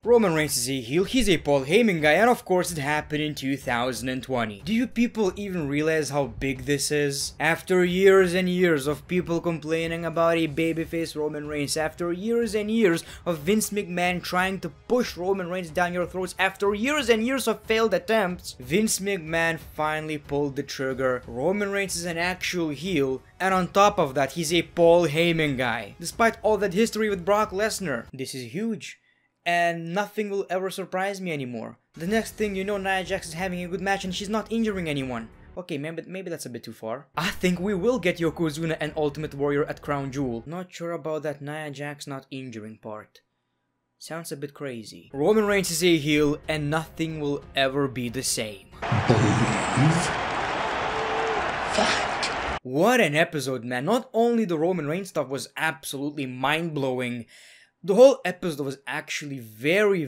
Roman Reigns is a heel, he's a Paul Heyman guy, and of course it happened in 2020. Do you people even realize how big this is? After years and years of people complaining about a babyface Roman Reigns, after years and years of Vince McMahon trying to push Roman Reigns down your throats, after years and years of failed attempts, Vince McMahon finally pulled the trigger. Roman Reigns is an actual heel, and on top of that, he's a Paul Heyman guy. Despite all that history with Brock Lesnar, this is huge. And nothing will ever surprise me anymore. The next thing you know, Nia Jax is having a good match and she's not injuring anyone. Okay, maybe that's a bit too far. I think we will get Yokozuna and Ultimate Warrior at Crown Jewel. Not sure about that Nia Jax not injuring part. Sounds a bit crazy. Roman Reigns is a heel and nothing will ever be the same. Believe that. What an episode, man. Not only the Roman Reigns stuff was absolutely mind-blowing, the whole episode was actually very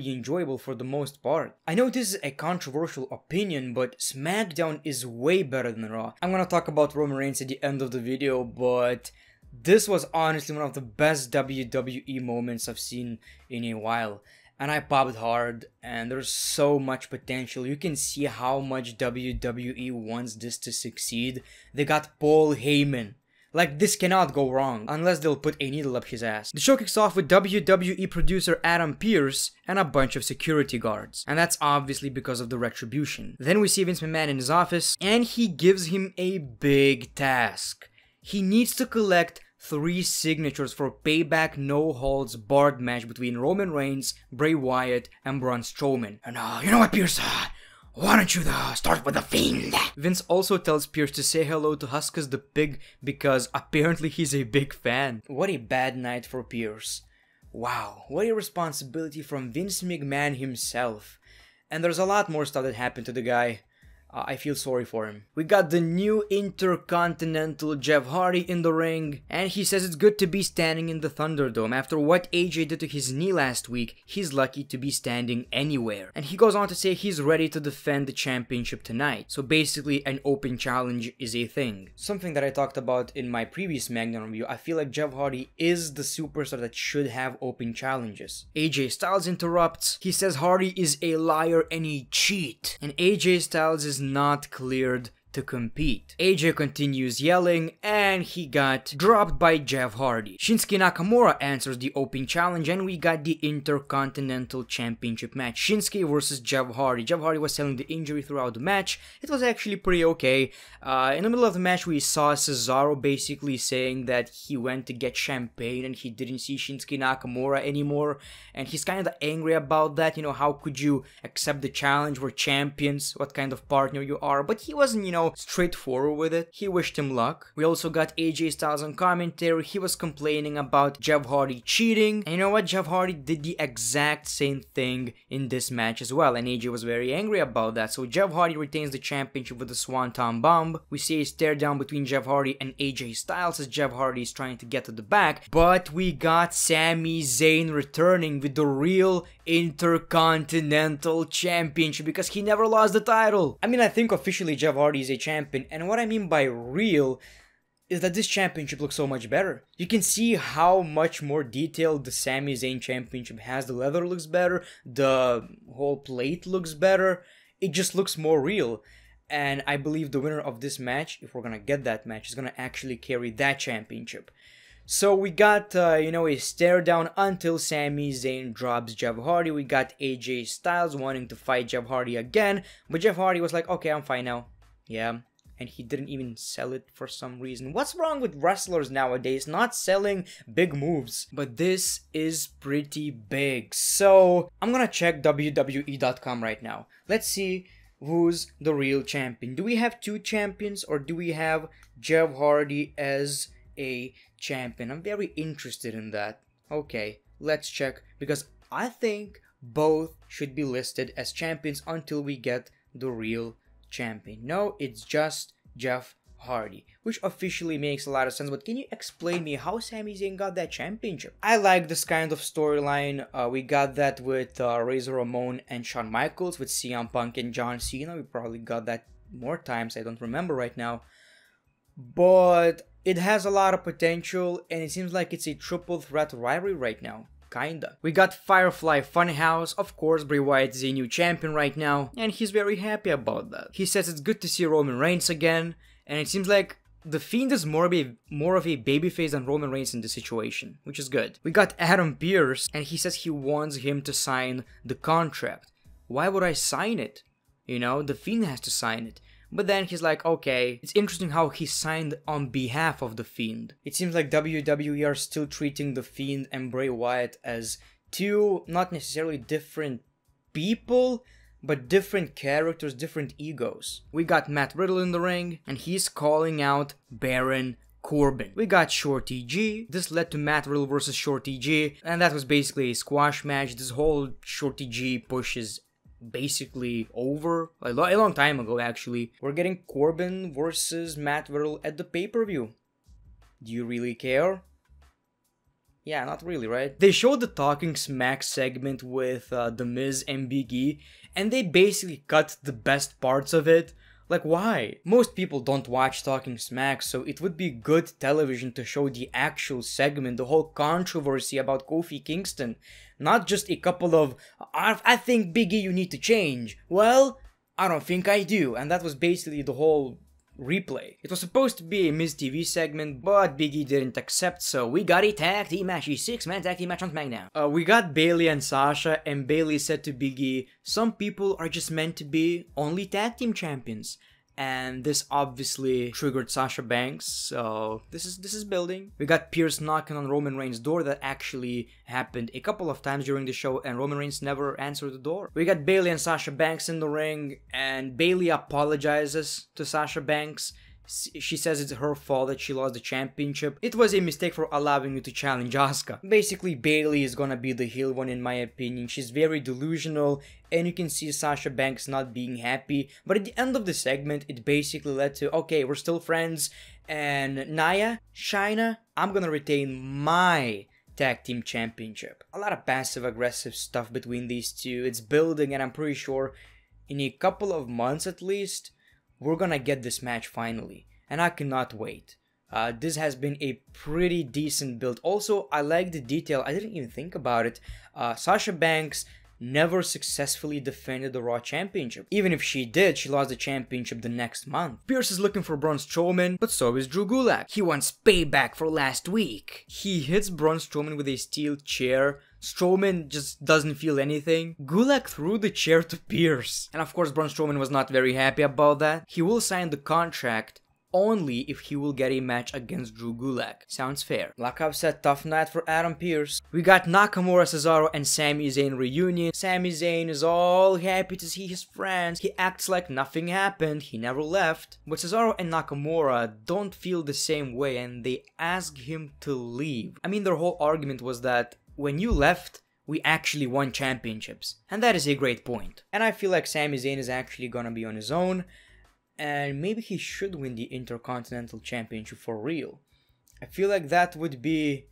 enjoyable for the most part. I know this is a controversial opinion, but SmackDown is way better than Raw. I'm gonna talk about Roman Reigns at the end of the video, but this was honestly one of the best WWE moments I've seen in a while. And I popped hard, and there's so much potential. You can see how much WWE wants this to succeed. They got Paul Heyman. Like, this cannot go wrong, unless they'll put a needle up his ass. The show kicks off with WWE producer Adam Pearce and a bunch of security guards. And that's obviously because of the retribution. Then we see Vince McMahon in his office, and he gives him a big task. He needs to collect 3 signatures for Payback No Holds Barred match between Roman Reigns, Bray Wyatt, and Braun Strowman. And you know what, Pearce? Why don't you start with the Fiend? Vince also tells Pearce to say hello to Huskus the Pig because apparently he's a big fan. What a bad night for Pearce. Wow, what a responsibility from Vince McMahon himself. And there's a lot more stuff that happened to the guy. I feel sorry for him. We got the new Intercontinental Jeff Hardy in the ring, and he says it's good to be standing in the Thunderdome. After what AJ did to his knee last week, he's lucky to be standing anywhere. And he goes on to say he's ready to defend the championship tonight. So basically, an open challenge is a thing. Something that I talked about in my previous SmackDown review, I feel like Jeff Hardy is the superstar that should have open challenges. AJ Styles interrupts. He says Hardy is a liar and a cheat. And AJ Styles is not cleared to compete. AJ continues yelling, and he got dropped by Jeff Hardy. Shinsuke Nakamura answers the open challenge, and we got the Intercontinental Championship match. Shinsuke versus Jeff Hardy. Jeff Hardy was selling the injury throughout the match. It was actually pretty okay. In the middle of the match, we saw Cesaro basically saying that he went to get champagne and he didn't see Shinsuke Nakamura anymore. And he's kind of angry about that. You know, how could you accept the challenge? We're champions. What kind of partner you are? But he wasn't, you know, straightforward with it. He wished him luck. We also got AJ Styles on commentary. He was complaining about Jeff Hardy cheating. And you know what? Jeff Hardy did the exact same thing in this match as well. And AJ was very angry about that. So Jeff Hardy retains the championship with the Swanton Bomb. We see a stare down between Jeff Hardy and AJ Styles as Jeff Hardy is trying to get to the back. But we got Sami Zayn returning with the real Intercontinental Championship because he never lost the title. I mean, I think officially Jeff Hardy is a champion, and what I mean by real is that this championship looks so much better. You can see how much more detailed the Sami Zayn championship has. The leather looks better, the whole plate looks better, it just looks more real. And I believe the winner of this match, if we're gonna get that match, is gonna actually carry that championship. So we got, you know, a stare down until Sami Zayn drops Jeff Hardy. We got AJ Styles wanting to fight Jeff Hardy again, but Jeff Hardy was like, okay, I'm fine now. Yeah, and he didn't even sell it for some reason. What's wrong with wrestlers nowadays not selling big moves? But this is pretty big. So I'm gonna check WWE.com right now. Let's see who's the real champion. Do we have 2 champions or do we have Jeff Hardy as a champion? I'm very interested in that. Okay, let's check because I think both should be listed as champions until we get the real champion. No, it's just Jeff Hardy, which officially makes a lot of sense. But can you explain me how Sami Zayn got that championship? I like this kind of storyline. We got that with Razor Ramon and Shawn Michaels, with CM Punk and John Cena. We probably got that more times. I don't remember right now. But it has a lot of potential, and it seems like it's a triple threat rivalry right now. kinda. We got Firefly Funhouse. Of course, Bray Wyatt is a new champion right now, and he's very happy about that. He says it's good to see Roman Reigns again, and it seems like The Fiend is more of a babyface than Roman Reigns in this situation, which is good. We got Adam Pearce, and he says he wants him to sign the contract. Why would I sign it? You know, The Fiend has to sign it. But then he's like, okay, it's interesting how he signed on behalf of The Fiend. It seems like WWE are still treating The Fiend and Bray Wyatt as two, not necessarily different people, but different characters, different egos. We got Matt Riddle in the ring, and he's calling out Baron Corbin. We got Shorty G. This led to Matt Riddle versus Shorty G, and that was basically a squash match. This whole Shorty G push is basically over a long time ago, actually. We're getting Corbin versus Matt Riddle at the pay-per-view. Do you really care? Yeah, not really, right? They showed the Talking Smack segment with The Miz and Big E, and they basically cut the best parts of it. Like, why? Most people don't watch Talking Smack, so it would be good television to show the actual segment, the whole controversy about Kofi Kingston. Not just a couple of, I think Big E you need to change. Well, I don't think I do. And that was basically the whole replay. It was supposed to be a Miz TV segment, but Big E didn't accept, so we got a tag team match, a 6-man tag team match on SmackDown. We got Bayley and Sasha, and Bayley said to Big E, some people are just meant to be only tag team champions. And this obviously triggered Sasha Banks, so this is building. We got Pierce knocking on Roman Reigns' door. That actually happened a couple of times during the show, and Roman Reigns never answered the door. We got Bayley and Sasha Banks in the ring, and Bayley apologizes to Sasha Banks. She says it's her fault that she lost the championship. It was a mistake for allowing you to challenge Asuka. Basically, Bayley is gonna be the heel one in my opinion. She's very delusional, and you can see Sasha Banks not being happy. But at the end of the segment, it basically led to, okay, we're still friends, and Nia, Shayna, I'm gonna retain my tag team championship. A lot of passive-aggressive stuff between these two. It's building, and I'm pretty sure in a couple of months at least, we're gonna get this match finally, and I cannot wait. This has been a pretty decent build. Also, I like the detail, I didn't even think about it. Sasha Banks never successfully defended the Raw Championship. Even if she did, she lost the championship the next month. Pierce is looking for Braun Strowman, but so is Drew Gulak. He wants payback for last week. He hits Braun Strowman with a steel chair. Strowman just doesn't feel anything. Gulak threw the chair to Pierce. And of course, Braun Strowman was not very happy about that. He will sign the contract only if he will get a match against Drew Gulak. Sounds fair. Like I've said, tough night for Adam Pearce. We got Nakamura, Cesaro, and Sami Zayn reunion. Sami Zayn is all happy to see his friends. He acts like nothing happened. He never left. But Cesaro and Nakamura don't feel the same way, and they ask him to leave. I mean, their whole argument was that when you left, we actually won championships. And that is a great point. And I feel like Sami Zayn is actually gonna be on his own. And maybe he should win the Intercontinental Championship for real. I feel like that would be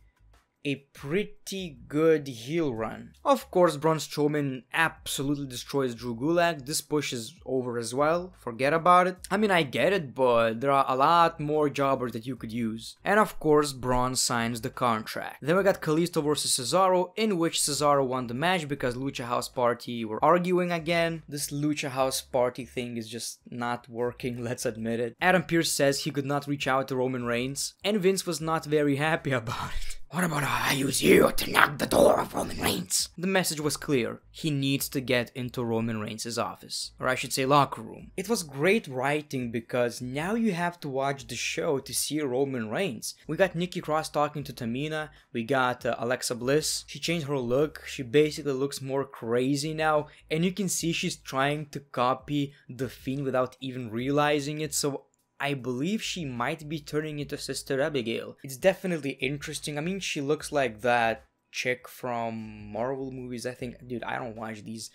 a pretty good heel run. Of course, Braun Strowman absolutely destroys Drew Gulak. This push is over as well. Forget about it. I mean, I get it, but there are a lot more jobbers that you could use. And of course, Braun signs the contract. Then we got Kalisto versus Cesaro, in which Cesaro won the match because Lucha House Party were arguing again. This Lucha House Party thing is just not working, let's admit it. Adam Pearce says he could not reach out to Roman Reigns, and Vince was not very happy about it. What about I use you to knock the door of Roman Reigns? The message was clear. He needs to get into Roman Reigns' office. Or I should say locker room. It was great writing because now you have to watch the show to see Roman Reigns. We got Nikki Cross talking to Tamina. We got Alexa Bliss. She changed her look. She basically looks more crazy now. And you can see she's trying to copy The Fiend without even realizing it. So I believe she might be turning into Sister Abigail. It's definitely interesting. I mean, she looks like that chick from Marvel movies, I think. Dude, I don't watch these.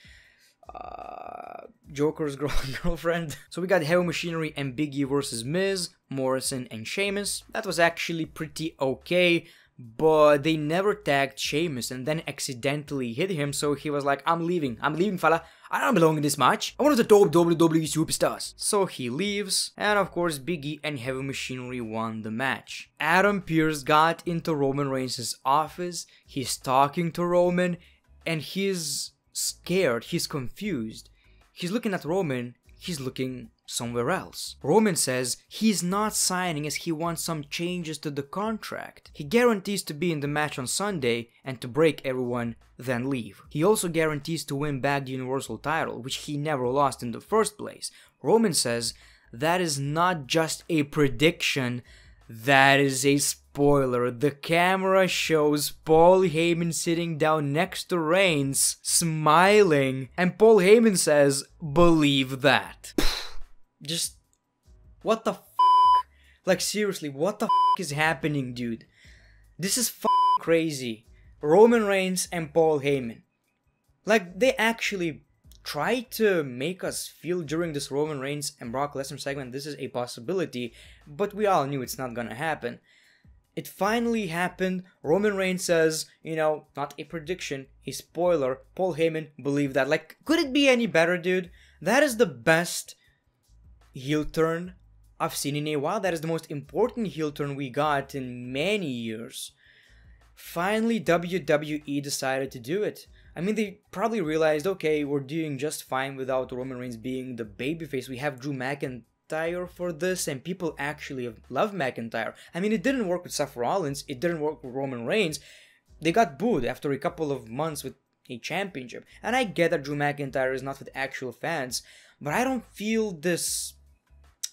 Joker's girlfriend. So we got Heavy Machinery and Big E versus Miz, Morrison, and Sheamus. That was actually pretty okay. but they never tagged Sheamus and then accidentally hit him, so he was like, I'm leaving, fella. I don't belong in this match. I'm one of the top WWE superstars. So he leaves, and of course Big E and Heavy Machinery won the match. Adam Pearce got into Roman Reigns' office, he's talking to Roman, and he's scared, he's confused. He's looking at Roman, he's looking somewhere else. Roman says he's not signing as he wants some changes to the contract. He guarantees to be in the match on Sunday and to break everyone, then leave. He also guarantees to win back the Universal title, which he never lost in the first place. Roman says that is not just a prediction, that is a spoiler. The camera shows Paul Heyman sitting down next to Reigns, smiling, and Paul Heyman says, believe that. Just, what the f***? Like, seriously, what the f*** is happening, dude? This is f***ing crazy. Roman Reigns and Paul Heyman. Like, they actually tried to make us feel during this Roman Reigns and Brock Lesnar segment this is a possibility, but we all knew it's not gonna happen. It finally happened. Roman Reigns says, you know, not a prediction, a spoiler. Paul Heyman believed that. Like, could it be any better, dude? That is the best heel turn I've seen in a while. That is the most important heel turn we got in many years. Finally, WWE decided to do it. I mean, they probably realized, okay, we're doing just fine without Roman Reigns being the babyface. We have Drew McIntyre for this, and people actually love McIntyre. I mean, it didn't work with Seth Rollins, it didn't work with Roman Reigns. They got booed after a couple of months with a championship. And I get that Drew McIntyre is not with actual fans, but I don't feel this...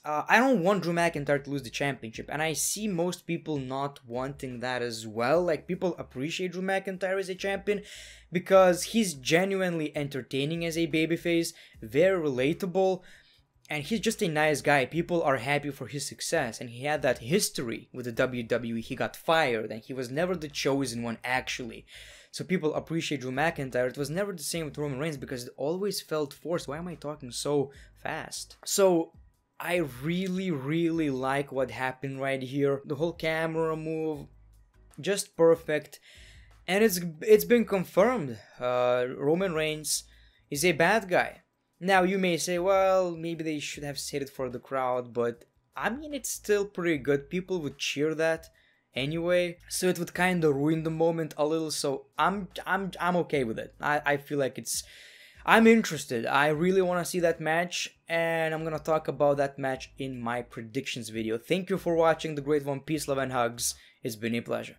I don't want Drew McIntyre to lose the championship, and I see most people not wanting that as well. Like, people appreciate Drew McIntyre as a champion because he's genuinely entertaining as a babyface, very relatable, and he's just a nice guy. People are happy for his success, and he had that history with the WWE. He got fired, and he was never the chosen one, actually. So people appreciate Drew McIntyre. It was never the same with Roman Reigns because it always felt forced. Why am I talking so fast? So I really like what happened right here. The whole camera move, just perfect. And it's been confirmed. Roman Reigns is a bad guy. Now you may say, well, maybe they should have said it for the crowd, but I mean, it's still pretty good. People would cheer that anyway, so it would kind of ruin the moment a little. So I'm okay with it. I feel like I'm interested. I really want to see that match, and I'm gonna talk about that match in my predictions video. Thank you for watching The Great One. Peace, love, and hugs. It's been a pleasure.